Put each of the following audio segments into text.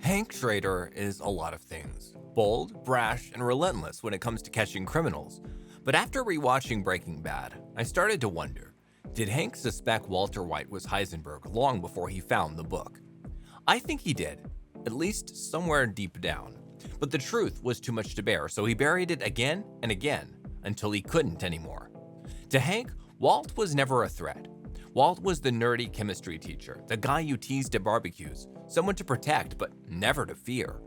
Hank Schrader is a lot of things. Bold, brash, and relentless when it comes to catching criminals. But after rewatching Breaking Bad, I started to wonder, did Hank suspect Walter White was Heisenberg long before he found the book? I think he did, at least somewhere deep down. But the truth was too much to bear, so he buried it again and again until he couldn't anymore. To Hank, Walt was never a threat. Walt was the nerdy chemistry teacher, the guy you teased at barbecues, someone to protect but never to fear.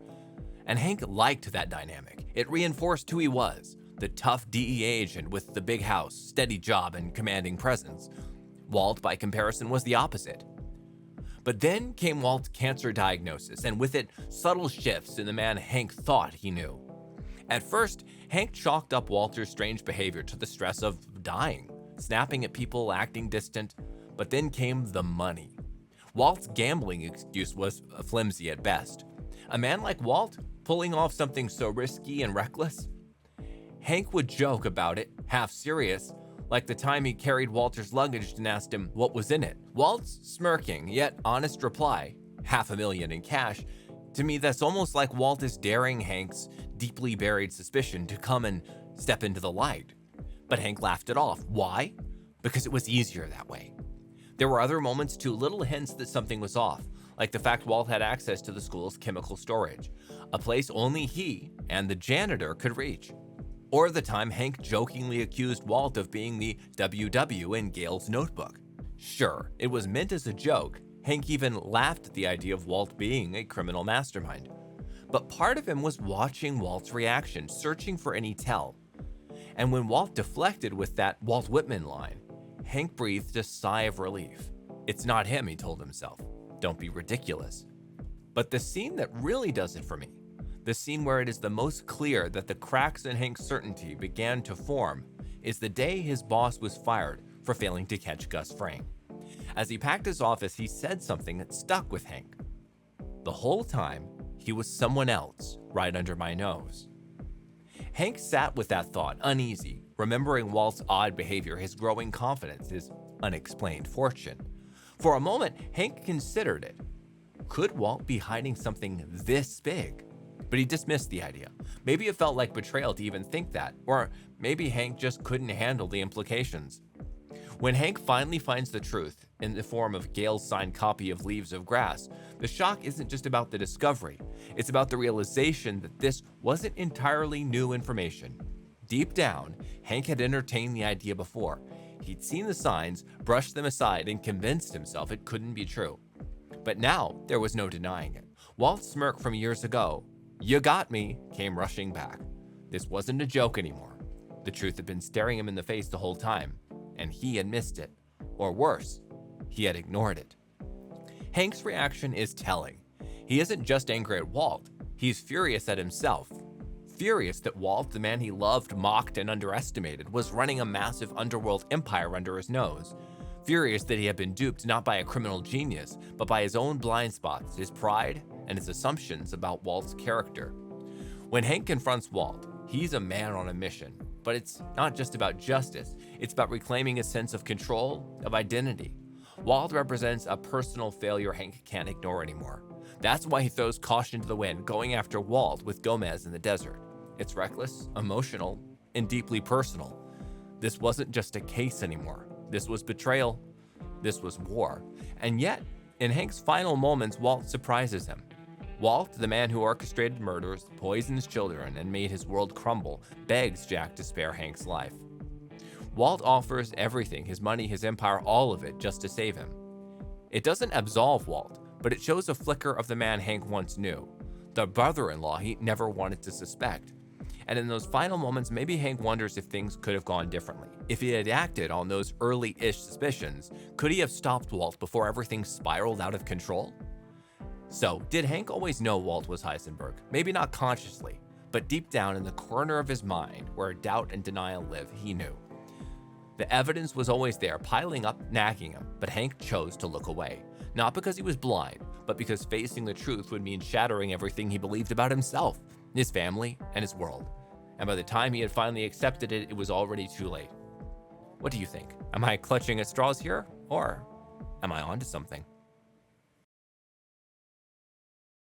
And Hank liked that dynamic. It reinforced who he was, the tough DEA agent with the big house, steady job, and commanding presence. Walt, by comparison, was the opposite. But then came Walt's cancer diagnosis, and with it, subtle shifts in the man Hank thought he knew. At first, Hank chalked up Walter's strange behavior to the stress of dying, snapping at people, acting distant, but then came the money. Walt's gambling excuse was flimsy at best. A man like Walt pulling off something so risky and reckless? Hank would joke about it, half serious, like the time he carried Walter's luggage and asked him what was in it. Walt's smirking, yet honest reply, $500,000 in cash. To me, that's almost like Walt is daring Hank's deeply buried suspicion to come and step into the light. But Hank laughed it off. Why? Because it was easier that way. There were other moments too, little hints that something was off, like the fact Walt had access to the school's chemical storage, a place only he and the janitor could reach. Or the time Hank jokingly accused Walt of being the WW in Gail's notebook. Sure, it was meant as a joke. Hank even laughed at the idea of Walt being a criminal mastermind. But part of him was watching Walt's reaction, searching for any tell. And when Walt deflected with that Walt Whitman line, Hank breathed a sigh of relief. It's not him, he told himself. Don't be ridiculous. But the scene that really does it for me, the scene where it is the most clear that the cracks in Hank's certainty began to form, is the day his boss was fired for failing to catch Gus Fring. As he packed his office, he said something that stuck with Hank. The whole time, he was someone else right under my nose. Hank sat with that thought, uneasy, remembering Walt's odd behavior, his growing confidence, his unexplained fortune. For a moment, Hank considered it. Could Walt be hiding something this big? But he dismissed the idea. Maybe it felt like betrayal to even think that, or maybe Hank just couldn't handle the implications. When Hank finally finds the truth in the form of Gail's signed copy of Leaves of Grass, the shock isn't just about the discovery, it's about the realization that this wasn't entirely new information. Deep down, Hank had entertained the idea before. He'd seen the signs, brushed them aside, and convinced himself it couldn't be true. But now, there was no denying it. Walt's smirk from years ago, "You got me," came rushing back. This wasn't a joke anymore. The truth had been staring him in the face the whole time, and he had missed it. Or worse, he had ignored it. Hank's reaction is telling. He isn't just angry at Walt, he's furious at himself. Furious that Walt, the man he loved, mocked, and underestimated, was running a massive underworld empire under his nose. Furious that he had been duped not by a criminal genius, but by his own blind spots, his pride, and his assumptions about Walt's character. When Hank confronts Walt, he's a man on a mission. But it's not just about justice, it's about reclaiming a sense of control, of identity. Walt represents a personal failure Hank can't ignore anymore. That's why he throws caution to the wind, going after Walt with Gomez in the desert. It's reckless, emotional, and deeply personal. This wasn't just a case anymore. This was betrayal. This was war. And yet, in Hank's final moments, Walt surprises him. Walt, the man who orchestrated murders, poisoned his children, and made his world crumble, begs Jack to spare Hank's life. Walt offers everything, his money, his empire, all of it, just to save him. It doesn't absolve Walt, but it shows a flicker of the man Hank once knew, the brother-in-law he never wanted to suspect. And in those final moments, maybe Hank wonders if things could have gone differently. If he had acted on those early-ish suspicions, could he have stopped Walt before everything spiraled out of control? So, did Hank always know Walt was Heisenberg? Maybe not consciously, but deep down in the corner of his mind, where doubt and denial live, he knew. The evidence was always there, piling up, nagging him, but Hank chose to look away. Not because he was blind, but because facing the truth would mean shattering everything he believed about himself, his family, and his world. And by the time he had finally accepted it, it was already too late. What do you think? Am I clutching at straws here, or am I onto something?